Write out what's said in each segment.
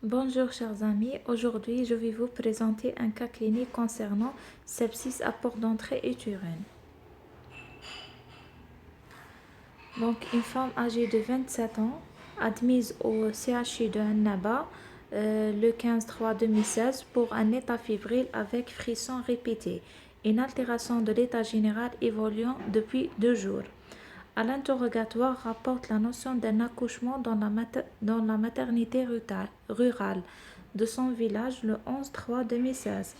Bonjour chers amis, aujourd'hui je vais vous présenter un cas clinique concernant sepsis à porte d'entrée utérine. Donc une femme âgée de 27 ans, admise au CHU de Annaba le 15/3/2016 pour un état fébrile avec frissons répétés, une altération de l'état général évoluant depuis 2 jours. À l'interrogatoire, rapporte la notion d'un accouchement dans la maternité rurale de son village le 11/3/2016.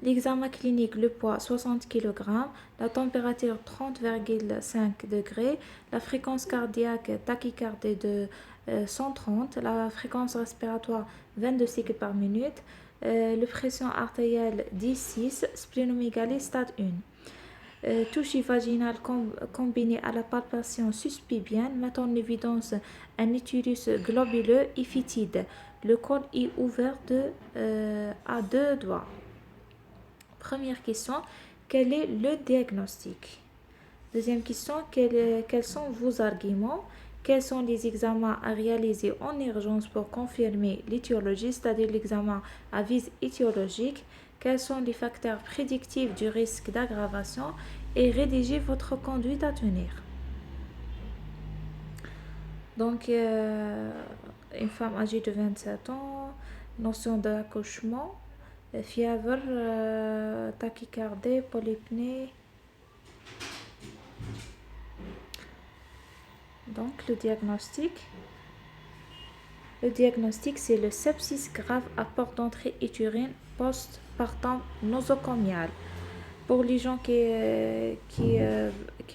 L'examen clinique, le poids 60 kg, la température 30,5 degrés, la fréquence cardiaque tachycardie de 130, la fréquence respiratoire 22 cycles par minute, la pression artérielle 10,6, splénomégalie stade 1. Toucher vaginale combinée à la palpation suspibienne met en évidence un utérus globuleux et fétide. Le col est ouvert à 2 doigts. Première question, quel est le diagnostic? Deuxième question, quels sont vos arguments? Quels sont les examens à réaliser en urgence pour confirmer l'étiologie, c'est-à-dire l'examen à visée étiologique? Quels sont les facteurs prédictifs du risque d'aggravation? Et rédigez votre conduite à tenir. Donc, une femme âgée de 27 ans, notion d'accouchement, fièvre, tachycardie, polypnée. Donc, le diagnostic. Le diagnostic, c'est le sepsis grave à porte d'entrée utérine postpartum nosocomial. Pour les gens qui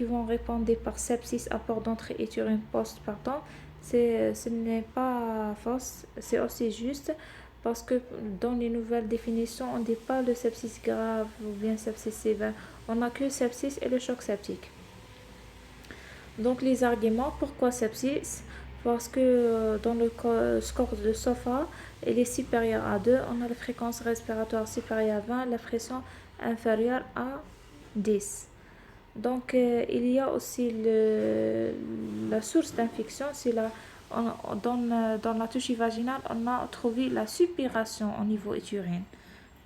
vont répondre par sepsis à porte d'entrée utérine postpartum, ce n'est pas faux, c'est aussi juste parce que dans les nouvelles définitions, on ne dit pas le sepsis grave ou bien sepsis sévère. On n'a que sepsis et le choc septique. Donc les arguments, pourquoi sepsis? Parce que dans le score de SOFA, il est supérieur à 2, on a la fréquence respiratoire supérieure à 20, la pression inférieure à 10. Donc il y a aussi la source d'infection, c'est dans la touche vaginale, on a trouvé la suppuration au niveau utérine.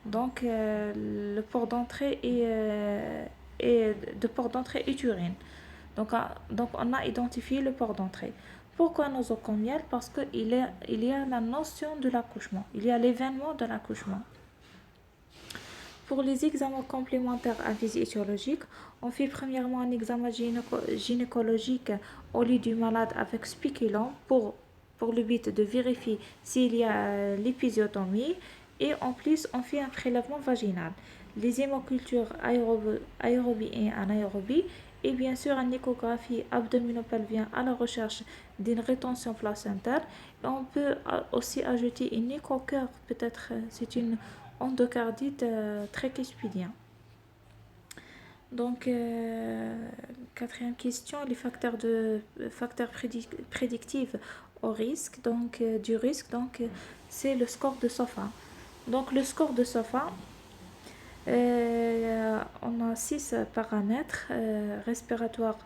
Donc le port d'entrée est de port d'entrée utérine. Donc, on a identifié le port d'entrée. Pourquoi nosocomial? Parce qu'il y a la notion de l'accouchement. Il y a l'événement de l'accouchement. Pour les examens complémentaires à visée étiologique, on fait premièrement un examen gynécologique au lit du malade avec spéculum pour le but de vérifier s'il y a l'épisiotomie. Et en plus, on fait un prélèvement vaginal. Les hémocultures aérobie et anaérobie. Et bien sûr, une échographie abdominopelvienne à la recherche d'une rétention placentaire. Et on peut aussi ajouter une écho-cœur, peut-être c'est une endocardite tricuspidien. Donc, quatrième question, les facteurs prédictifs au risque, donc du risque, donc c'est le score de SOFA. Donc, le score de SOFA, on a 6 paramètres respiratoire,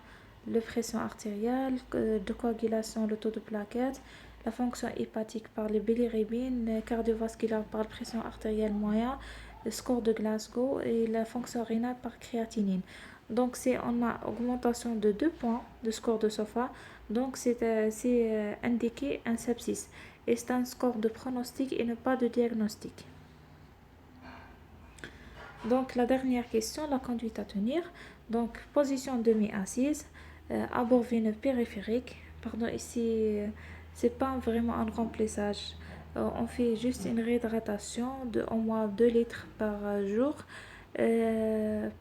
la pression artérielle, de coagulation, le taux de plaquettes, la fonction hépatique par les bilirubines, cardiovasculaire par la pression artérielle moyenne, le score de Glasgow et la fonction rénale par créatinine. Donc, on a augmentation de 2 points de score de SOFA, donc c'est indiqué un sepsis. Et c'est un score de pronostic et non pas de diagnostic. Donc, la dernière question, la conduite à tenir. Donc, position demi-assise, abord veineux périphérique. Pardon, ici, c'est pas vraiment un remplissage. On fait juste une réhydratation de au moins 2 litres par jour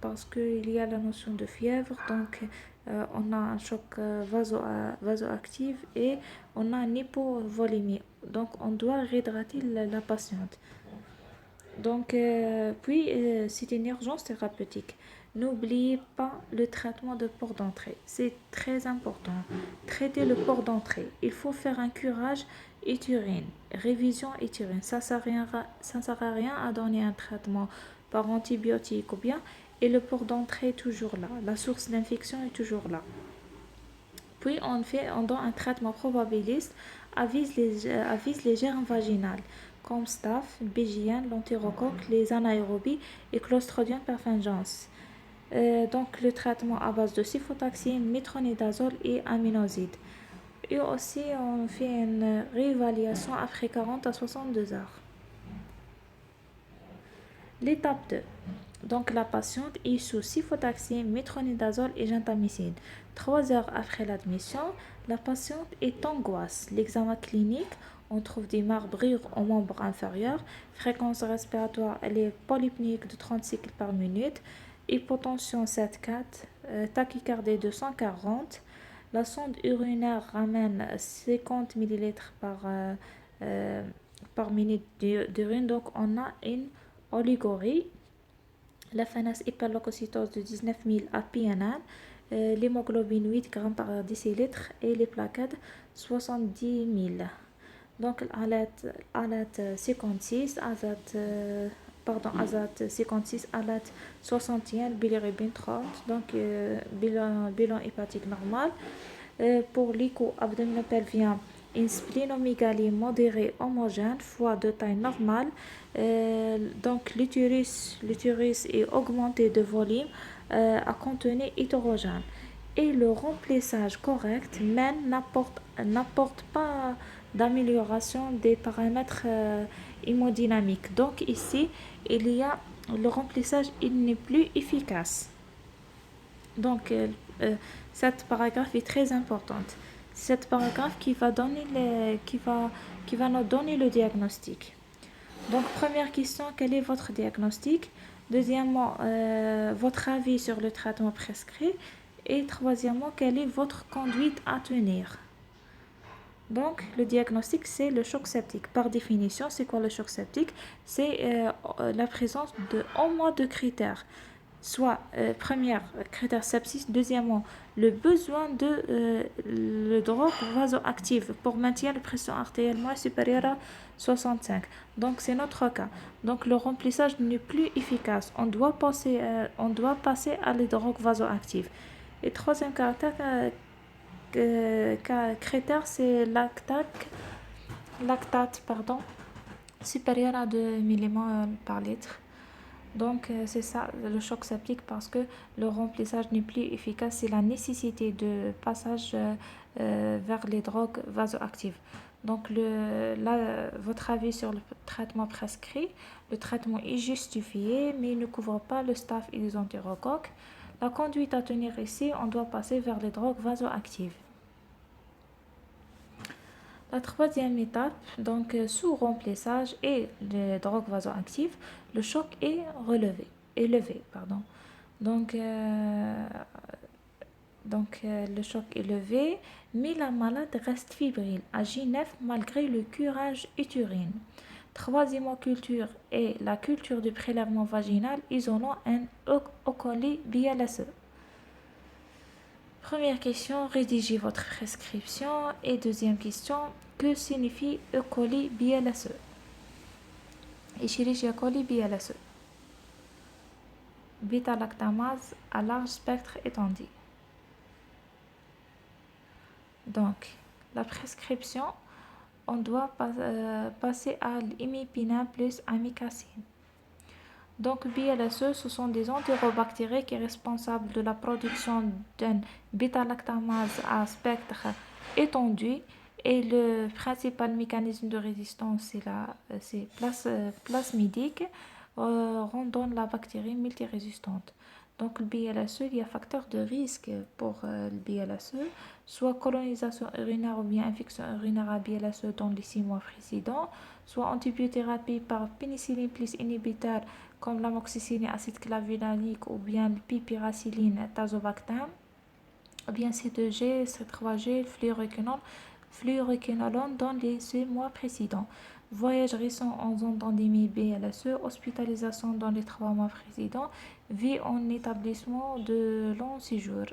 parce qu'il y a la notion de fièvre. Donc, on a un choc vasoactif et on a une hypovolémie. Donc, on doit réhydrater la patiente. Donc, puis, c'est une urgence thérapeutique. N'oubliez pas le traitement de port d'entrée. C'est très important. Traiter le port d'entrée. Il faut faire un curage utérine, révision utérine. Ça ne sert à rien à donner un traitement par antibiotique ou bien. Et le port d'entrée est toujours là. La source d'infection est toujours là. Puis on donne un traitement probabiliste avise les germes vaginales, comme staph, BGN, l'entérocoque, les anaérobies et Clostridium perfringens. Donc le traitement à base de cifotaxine, métronidazole et aminoside. Et aussi, on fait une réévaluation après 40 à 62 heures. L'étape 2. Donc la patiente est sous cifotaxine, métronidazole et gentamicine. 3 heures après l'admission, la patiente est angoisse. L'examen clinique, on trouve des marbrures au membre inférieur, fréquence respiratoire, elle est polypnique de 30 cycles par minute, hypotension 7,4, tachycardie de 140. La sonde urinaire ramène 50 millilitres par minute d'urine, donc on a une oligorie. La FNS hyperleucocytose de 19 000 à PNN, l'hémoglobine 8 grammes par décilitre et les plaquettes 70 000. Donc alate 56, azate 56, alate 61, bilirubin 30, donc bilan hépatique normal. Pour l'écho abdominopelvien, une splinomégalie modérée homogène, foie de taille normale. Donc l'utérus est augmenté de volume à contenu hétérogène. Et le remplissage correct n'apporte pas d'amélioration des paramètres hémodynamiques. Donc ici, il y a le remplissage, il n'est plus efficace. Donc cette paragraphe est très importante. Cette paragraphe qui va nous donner le diagnostic. Donc première question, quel est votre diagnostic? Deuxièmement, votre avis sur le traitement prescrit. Et troisièmement, quelle est votre conduite à tenir? Donc, le diagnostic, c'est le choc septique. Par définition, c'est quoi le choc septique? C'est la présence de au moins deux critères. Soit, premier critère sepsis, deuxièmement, le besoin de le drogue vasoactive pour maintenir la pression artérielle moins supérieure à 65. Donc, c'est notre cas. Donc, le remplissage n'est plus efficace. On doit passer à la drogue vasoactive. Et troisième critère, c'est lactate supérieur à 2 millimol par litre. Donc c'est ça le choc septique, parce que le remplissage n'est plus efficace, c'est la nécessité de passage vers les drogues vasoactives. Donc votre avis sur le traitement prescrit, le traitement est justifié mais il ne couvre pas le staph et les entérocoques. La conduite à tenir ici, on doit passer vers les drogues vasoactives. La troisième étape, donc sous remplissage et les drogues vasoactives, le choc est élevé. Donc, le choc est élevé, mais la malade reste fébrile à J9 malgré le curage utérine. Troisième culture est la culture du prélèvement vaginal isolant un E. coli BLSE. Première question, rédigez votre prescription. Et deuxième question, que signifie E. coli BLSE? Escherichia coli BLSE. Bêta-lactamase à large spectre étendu. Donc, la prescription, on doit passer à l'imipina plus amikacine. Donc, BLSE, ce sont des entérobactéries qui sont responsables de la production d'un bêta-lactamase à spectre étendu. Et le principal mécanisme de résistance, c'est plasmidique, rendant la bactérie multirésistante. Donc, le BLSE, il y a facteur de risque pour le BLSE, soit colonisation urinaire ou bien infection urinaire à BLSE dans les 6 mois précédents, soit antibiothérapie par pénicilline plus inhibiteur comme l'amoxicilline acide clavulanique ou bien le pipiracilline tazobactam, ou bien C2G, C3G, fluoroquinolone dans les 6 mois précédents. Voyage récent en zone d'endémie BLSE, hospitalisation dans les 3 mois précédents, vie en établissement de long séjour.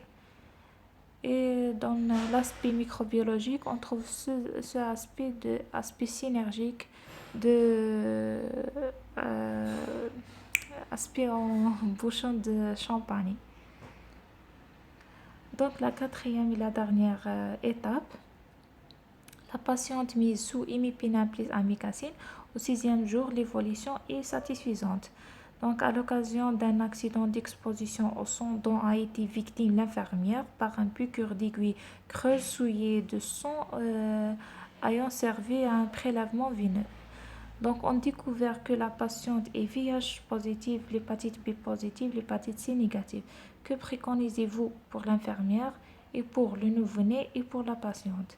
Et dans l'aspect microbiologique, on trouve ce aspect synergique de aspect en bouchon de champagne. Donc la quatrième et la dernière étape, La patiente mise sous imipinam plus amikacine, au 6e jour, l'évolution est satisfaisante. Donc, à l'occasion d'un accident d'exposition au sang dont a été victime l'infirmière par un piqûre d'aiguille creuse souillée de sang ayant servi à un prélèvement veineux. Donc, on découvert que la patiente est VIH positive, l'hépatite B positive, l'hépatite C négative. Que préconisez-vous pour l'infirmière et pour le nouveau-né et pour la patiente?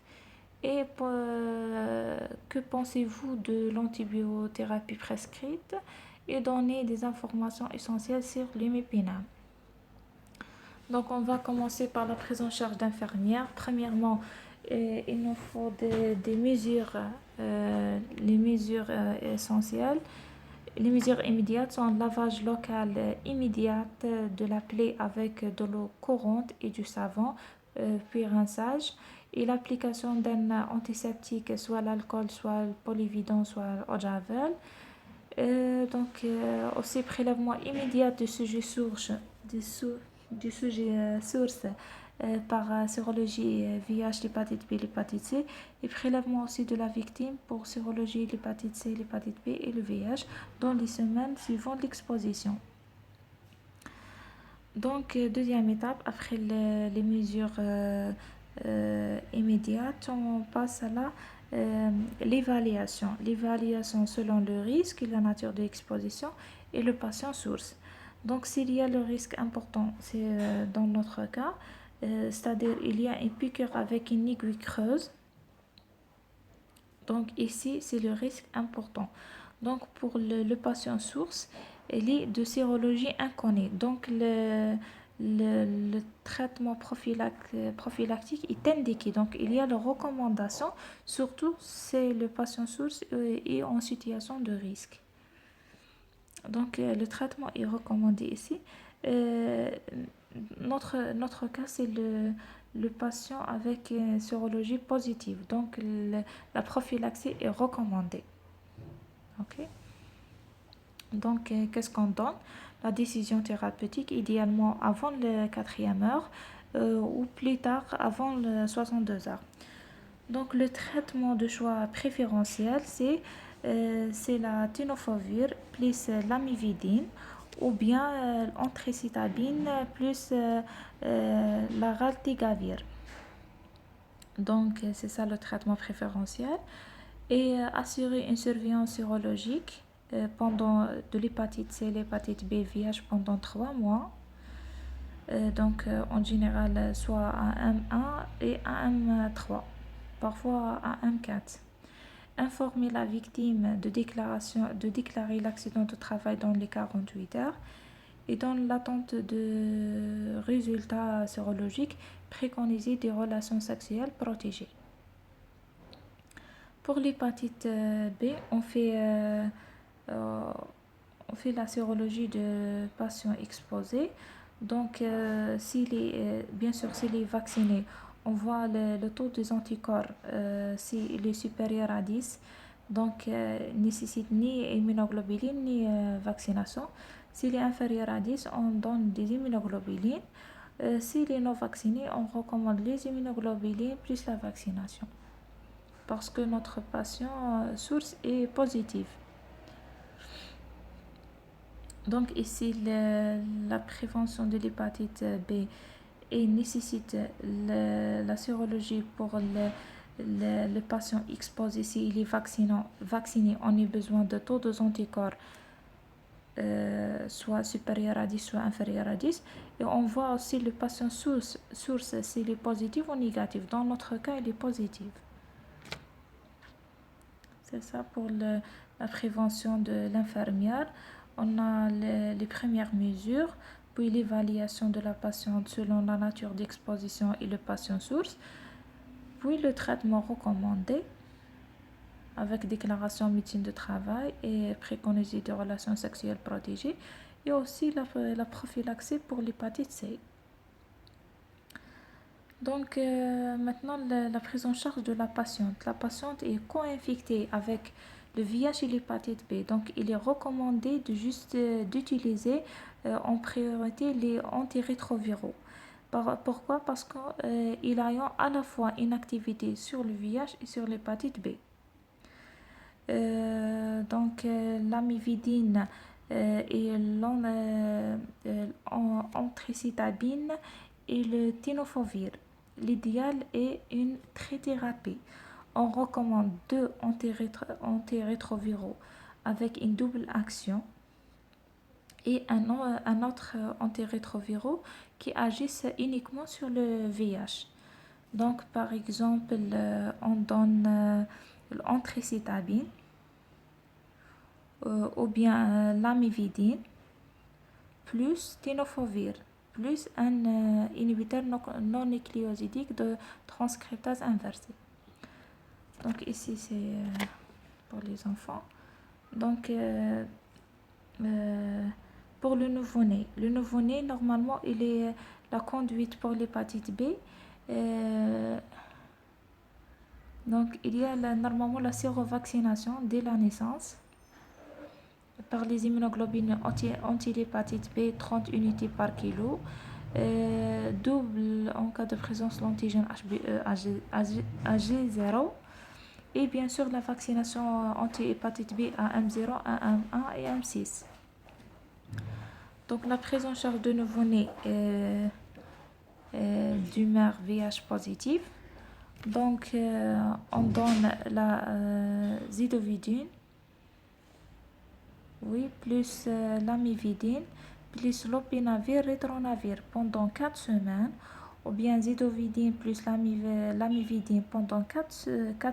Et que pensez-vous de l'antibiothérapie prescrite et donner des informations essentielles sur l'imipinam. Donc, on va commencer par la prise en charge d'infirmières. Premièrement, il nous faut des mesures, les mesures essentielles. Les mesures immédiates sont un lavage local immédiat de la plaie avec de l'eau courante et du savon, puis rinçage, et l'application d'un antiseptique, soit l'alcool, soit le polyvidon, soit eau de javel. Aussi prélèvement immédiat du sujet source, du sujet source par sérologie VIH, l'hépatite B, l'hépatite C, et prélèvement aussi de la victime pour sérologie l'hépatite C, l'hépatite B et le VIH dans les semaines suivant l'exposition. Donc, deuxième étape, après les mesures immédiates, on passe à l'évaluation. L'évaluation selon le risque, la nature de l'exposition et le patient source. Donc, s'il y a le risque important, c'est dans notre cas, c'est-à-dire il y a une piqûre avec une aiguille creuse. Donc, ici, c'est le risque important. Donc, pour le patient source, il est de sérologie inconnue. Donc, le traitement prophylactique est indiqué. Donc, il y a la recommandation, surtout si le patient source est en situation de risque. Donc, le traitement est recommandé ici. Notre cas, c'est le patient avec une sérologie positive. Donc, la prophylaxie est recommandée. Ok. Donc, qu'est-ce qu'on donne? La décision thérapeutique, idéalement avant la 4e heure ou plus tard avant les 62 heures. Donc, le traitement de choix préférentiel, c'est la tenofovir plus l'amivudine ou bien l'anthracitabine plus la raltegavir. Donc, c'est ça le traitement préférentiel. Et assurer une surveillance sérologique pendant de l'hépatite C, l'hépatite B, VIH pendant 3 mois. En général, soit AM1 et AM3, parfois AM4. Informer la victime de déclarer l'accident de travail dans les 48 heures. Et dans l'attente de résultats sérologiques, préconiser des relations sexuelles protégées. Pour l'hépatite B, on fait la sérologie de patients exposés. Donc, bien sûr, s'il est vacciné, on voit le taux des anticorps s'il est supérieur à 10. Donc, nécessite ni immunoglobulines ni vaccination. S'il est inférieur à 10, on donne des immunoglobulines. S'il est non vacciné, on recommande les immunoglobulines plus la vaccination. Parce que notre patient source est positive. Donc ici, la prévention de l'hépatite B nécessite la sérologie pour le patient exposé. S'il est vacciné, on a besoin de taux de anticorps soit supérieur à 10, soit inférieur à 10. Et on voit aussi le patient source s'il est positif ou négatif. Dans notre cas, il est positif. C'est ça pour la prévention de l'infirmière. On a les premières mesures, puis l'évaluation de la patiente selon la nature d'exposition et le patient source, puis le traitement recommandé avec déclaration médecine de travail et préconisé de relations sexuelles protégées, et aussi la prophylaxie pour l'hépatite C. Donc, maintenant, la prise en charge de la patiente. La patiente est co-infectée avec le VIH et l'hépatite B. Donc, il est recommandé d'utiliser en priorité les antirétroviraux. Pourquoi? Parce qu'il a à la fois une activité sur le VIH et sur l'hépatite B. L'amivudine et l'antricitabine et le tenofovir. L'idéal est une trithérapie. On recommande 2 antirétroviraux avec une double action et un autre antirétroviraux qui agissent uniquement sur le VIH. Donc, par exemple, on donne l'antricitabine ou bien l'amivudine plus tenofovir plus un inhibiteur non nucléosidique de transcriptase inversée. Donc ici c'est pour les enfants. Donc pour le nouveau-né, normalement il est la conduite pour l'hépatite B. Donc il y a normalement la sérovaccination dès la naissance par les immunoglobulines anti-l'hépatite B, 30 unités par kilo. Double en cas de présence de l'antigène HBe AG0. Et bien sûr la vaccination anti-hépatite B à M0, AM1 et M6. Donc la prise en charge de nouveau-né du mère VIH positif. Donc on donne la zidovudine, oui, plus l'amivudine, plus lopinavir, ritonavir pendant 4 semaines, ou bien zidovudine plus l'amivudine pendant 4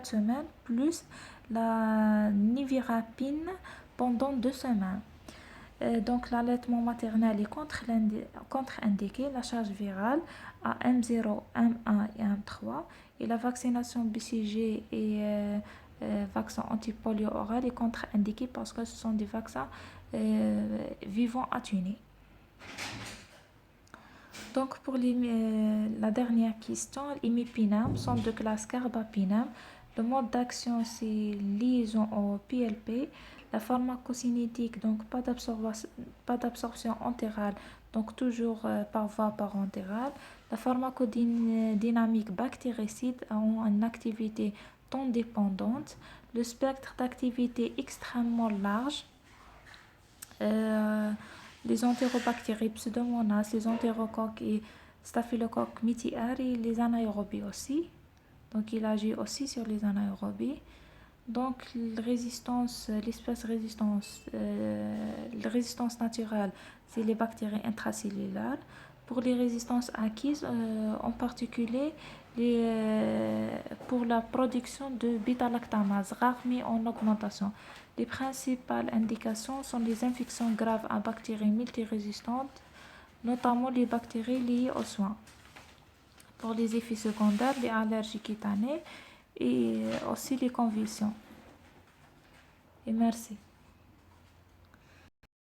semaines, plus la nivirapine pendant 2 semaines. Donc l'allaitement maternel est contre-indiqué, la charge virale à M0, M1 et M3, et la vaccination BCG et vaccin antipolio oral est contre-indiqué parce que ce sont des vaccins vivants atténués. Donc pour la dernière question, l'imipinam, centre de classe carbapinam. Le mode d'action c'est liaison au PLP. La pharmacocinétique, donc pas d'absorption entérale, donc toujours par voie parentérale. La pharmacodynamique bactéricide a une activité temps dépendante. Le spectre d'activité extrêmement large. Les entérobactéries pseudomonas, les entérocoques et staphylocoques mitiari, les anaérobies aussi. Donc il agit aussi sur les anaérobies. Donc l'espèce résistance naturelle, c'est les bactéries intracellulaires. Pour les résistances acquises, en particulier pour la production de bêta-lactamase, rare mais en augmentation. Les principales indications sont les infections graves à bactéries multirésistantes, notamment les bactéries liées aux soins. Pour les effets secondaires, les allergies cutanées et aussi les convulsions. Et merci.